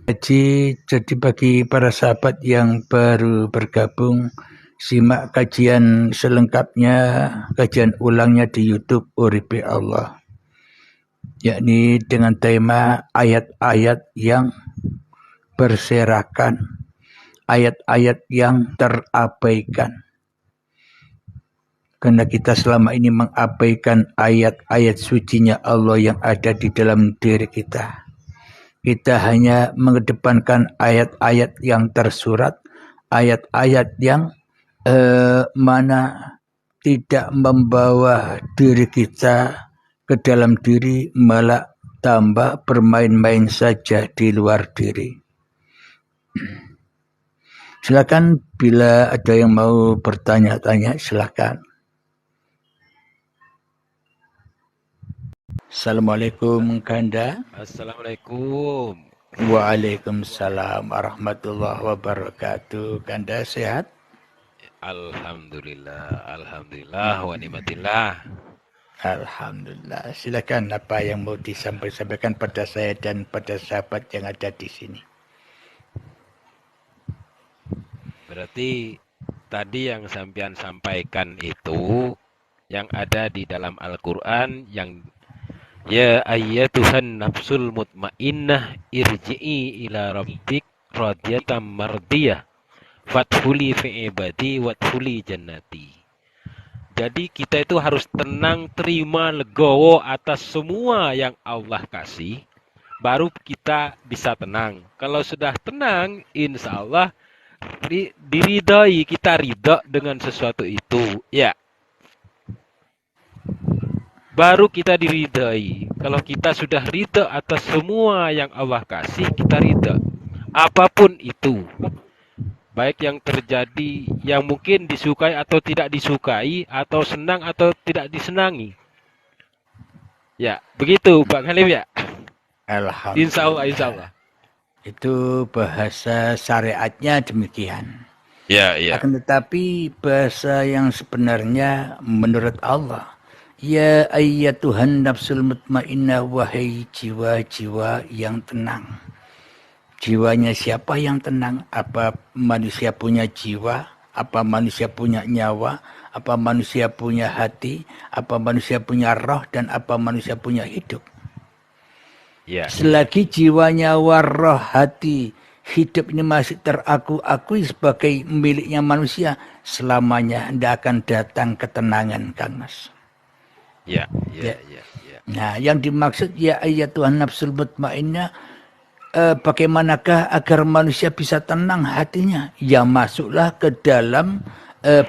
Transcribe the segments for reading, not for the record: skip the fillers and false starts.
Jadi bagi para sahabat yang baru bergabung, simak kajian selengkapnya, kajian ulangnya di YouTube Uripe Allah, yakni dengan tema ayat-ayat yang berserakan, ayat-ayat yang terabaikan. Karena kita selama ini mengabaikan ayat-ayat sucinya Allah yang ada di dalam diri kita. Kita hanya mengedepankan ayat-ayat yang tersurat, ayat-ayat yang mana tidak membawa diri kita ke dalam diri, malah tambah bermain-main saja di luar diri. Silakan bila ada yang mau bertanya-tanya, silakan. Assalamualaikum Kanda. Assalamualaikum. Waalaikumsalam warahmatullahi wabarakatuh. Kanda sehat? Alhamdulillah, alhamdulillah wa ni'matillah. Alhamdulillah. Silakan apa yang mau disampaikan pada saya dan pada sahabat yang ada di sini. Berarti tadi yang sampean sampaikan itu yang ada di dalam Al-Qur'an yang ya ayyatuhan nafsul mutmainnah irji'i ila rabbik radiyatan mardiyah fadkhuli fi ibadi wadkhuli jannati. Jadi kita itu harus tenang, terima, legowo atas semua yang Allah kasih, baru kita bisa tenang. Kalau sudah tenang, insya Allah diridhai, kita ridha dengan sesuatu itu, ya. Baru kita diridhai. Kalau kita sudah ridha atas semua yang Allah kasih, kita ridha. Apapun itu. Baik yang terjadi, yang mungkin disukai atau tidak disukai, atau senang atau tidak disenangi. Ya, begitu Pak Khalif ya. Alhamdulillah. Insya Allah, insya Allah. Itu bahasa syariatnya demikian. Ya, ya. Akan tetapi bahasa yang sebenarnya menurut Allah, ya ayyatuhan nafsul mutmainnah, wahai jiwa-jiwa yang tenang. Jiwanya siapa yang tenang? Apa manusia punya jiwa? Apa manusia punya nyawa? Apa manusia punya hati? Apa manusia punya roh? Dan apa manusia punya hidup? Ya. Selagi jiwa, nyawa, roh, hati, hidup ini masih terakui sebagai miliknya manusia, selamanya tidak akan datang ketenangan, Kang Mas. Ya. Nah, yang dimaksud ya ayyatuhan nafsul mutmainnah, bagaimanakah agar manusia bisa tenang hatinya? Ya masuklah ke dalam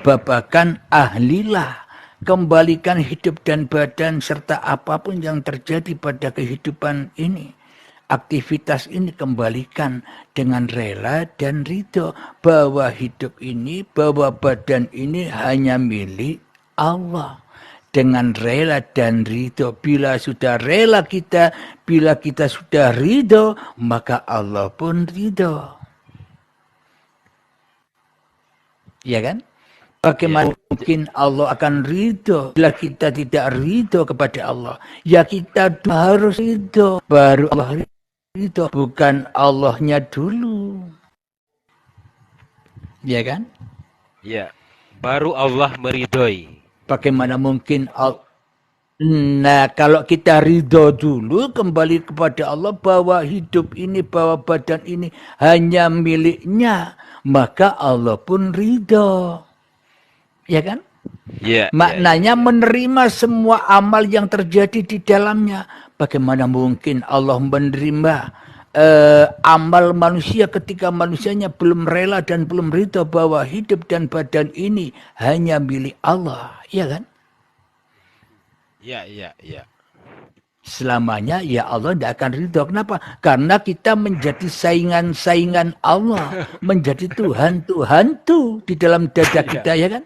babakan ahlilah. Kembalikan hidup dan badan serta apapun yang terjadi pada kehidupan ini. Aktivitas ini kembalikan dengan rela dan ridho. Bahwa hidup ini, bahwa badan ini hanya milik Allah. Dengan rela dan ridho. Bila sudah rela kita, bila kita sudah ridho, maka Allah pun ridho. Ya kan? Bagaimana mungkin Allah akan ridho bila kita tidak ridho kepada Allah? Ya kita harus ridho, baru Allah ridho, bukan Allahnya dulu. Ya kan? Ya, baru Allah meridhoi. Bagaimana mungkin Allah? Nah, kalau kita ridho dulu kembali kepada Allah bahwa hidup ini, bahwa badan ini hanya miliknya, maka Allah pun ridho. Ya kan? Yeah, maknanya menerima semua amal yang terjadi di dalamnya. Bagaimana mungkin Allah menerima amal manusia ketika manusianya belum rela dan belum ridho bahwa hidup dan badan ini hanya milik Allah, ya kan? Ya. Selamanya ya Allah tidak akan ridho. Kenapa? Karena kita menjadi saingan-saingan Allah, menjadi Tuhan-Tuhan tuh di dalam dada kita, ya kan?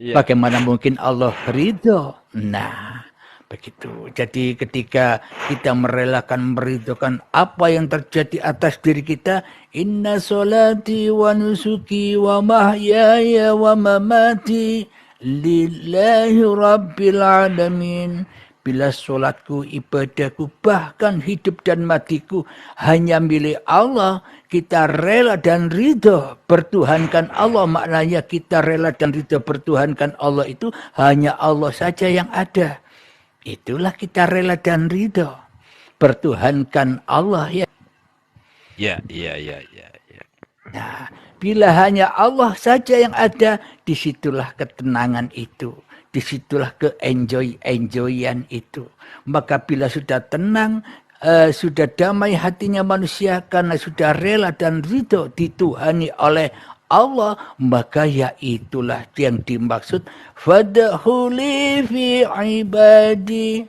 Bagaimana mungkin Allah ridho? Nah, begitu. Jadi ketika kita merelakan, meridhokan apa yang terjadi atas diri kita, inna sholati wa nusuki wa mahyaya wa mamati lillahi rabbil alamin. Bila solatku, ibadahku, bahkan hidup dan matiku hanya milik Allah, kita rela dan ridho bertuhankan Allah. Maknanya kita rela dan ridho bertuhankan Allah itu hanya Allah saja yang ada. Itulah kita rela dan ridho bertuhankan Allah ya. Ya, iya, iya, iya, iya. Nah, bila hanya Allah saja yang ada, disitulah ketenangan itu. Disitulah ke-enjoyan itu. Maka bila sudah tenang, sudah damai hatinya manusia karena sudah rela dan ridho dituhani oleh Allah, maka ya itulah yang dimaksud fadkhuli fi ibadi.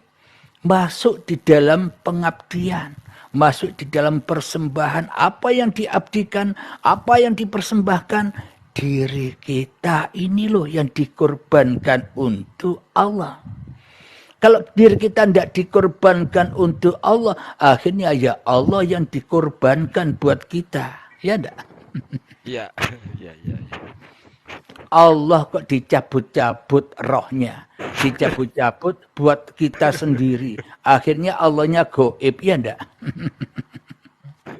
Masuk di dalam pengabdian, masuk di dalam persembahan. Apa yang diabdikan, apa yang dipersembahkan, diri kita ini loh yang dikorbankan untuk Allah. Kalau diri kita tidak dikorbankan untuk Allah, akhirnya ya Allah yang dikorbankan buat kita. Ya enggak? Iya, iya, iya, iya. Allah kok dicabut-cabut rohnya. Dicabut-cabut buat kita sendiri. Akhirnya Allahnya goib, ya enggak?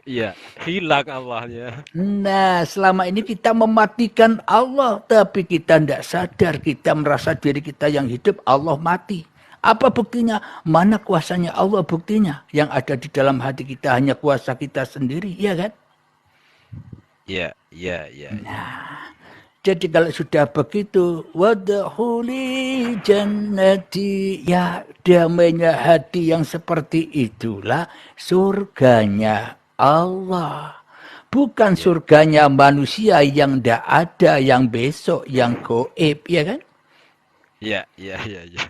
Iya, hilang Allahnya. Nah, selama ini kita mematikan Allah, tapi kita tidak sadar, kita merasa diri kita yang hidup, Allah mati. Apa buktinya? Mana kuasanya Allah buktinya? Yang ada di dalam hati kita hanya kuasa kita sendiri, ya kan? Iya, iya, iya. Jadi kalau sudah begitu, wadkhuli jannati, ya damainya hati yang seperti itulah surganya Allah. Bukan surganya manusia yang tidak ada, yang besok, yang goib, ya kan? Iya, iya, iya, iya.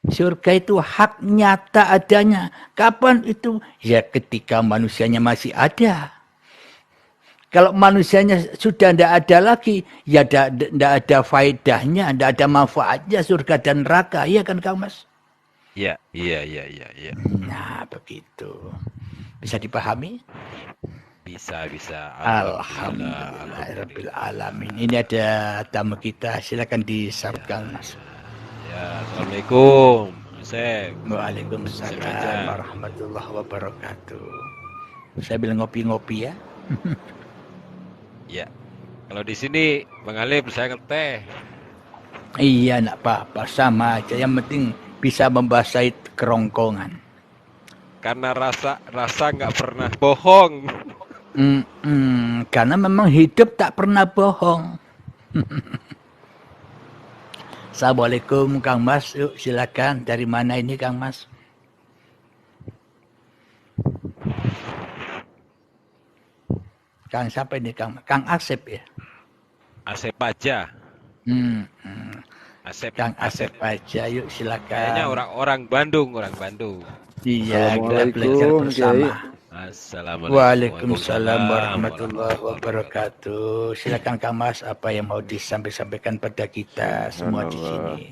Surga itu hak nyata adanya. Kapan itu? Ya ketika manusianya masih ada. Kalau manusianya sudah tidak ada lagi, ya tidak ada faedahnya, tidak ada manfaatnya surga dan neraka. Iya kan Kang Mas? Iya, iya, iya, iya, iya. Nah begitu. Bisa dipahami? Bisa, bisa. Alhamdulillahirabbil alamin. Ini ada tamu kita, silakan disabkan Mas. Ya, Assalamualaikum. Asep. Waalaikumsalam warahmatullahi wabarakatuh. Saya bilang ngopi-ngopi ya. Ya. Kalau di sini Bang Alif saya ngeteh. Iya, nak apa-apa, sama aja. Yang penting bisa membasahi kerongkongan. Karena rasa nggak pernah bohong. Karena memang hidup tak pernah bohong. Assalamualaikum Kang Mas, yuk silakan. Dari mana ini Kang Mas? Kang siapa ini Kang? Kang Asep ya? Asep aja. Asep. Kang Asep aja, yuk silakan. Kayaknya orang Bandung. Iya, kita belajar bersama. Assalamualaikum. Waalaikumsalam warahmatullahi wabarakatuh. Silakan Kang Mas, apa yang mau disampaikan pada kita semua di sini.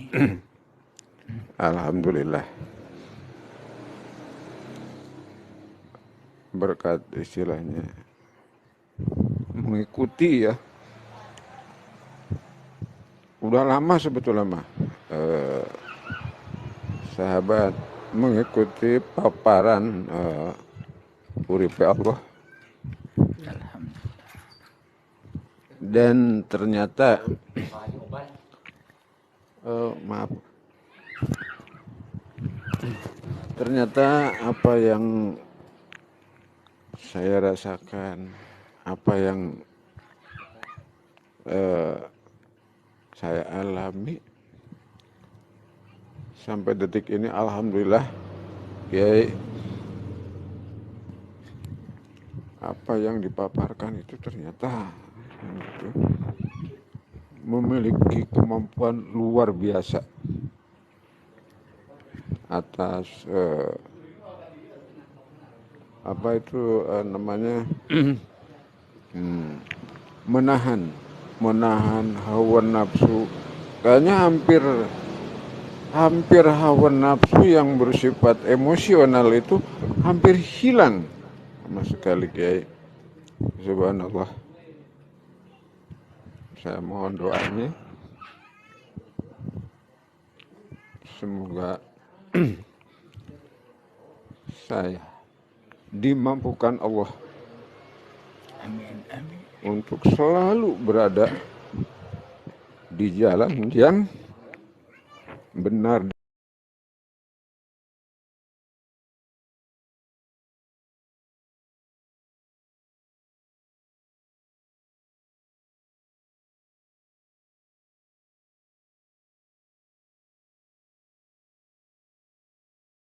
Alhamdulillah. Berkat istilahnya mengikuti ya. Udah lama sebetulnya mah sahabat mengikuti paparan uripe Allah. Dan ternyata maaf. Ternyata apa yang saya rasakan, apa yang saya alami sampai detik ini, alhamdulillah, Kiai, apa yang dipaparkan itu ternyata memiliki kemampuan luar biasa atas apa itu namanya menahan hawa nafsu. Kayaknya hampir hawa nafsu yang bersifat emosional itu hampir hilang sama sekali, Kiai. Subhanallah. Saya mohon doanya, semoga saya dimampukan Allah Amin. Amin. untuk selalu berada di jalan yang benar.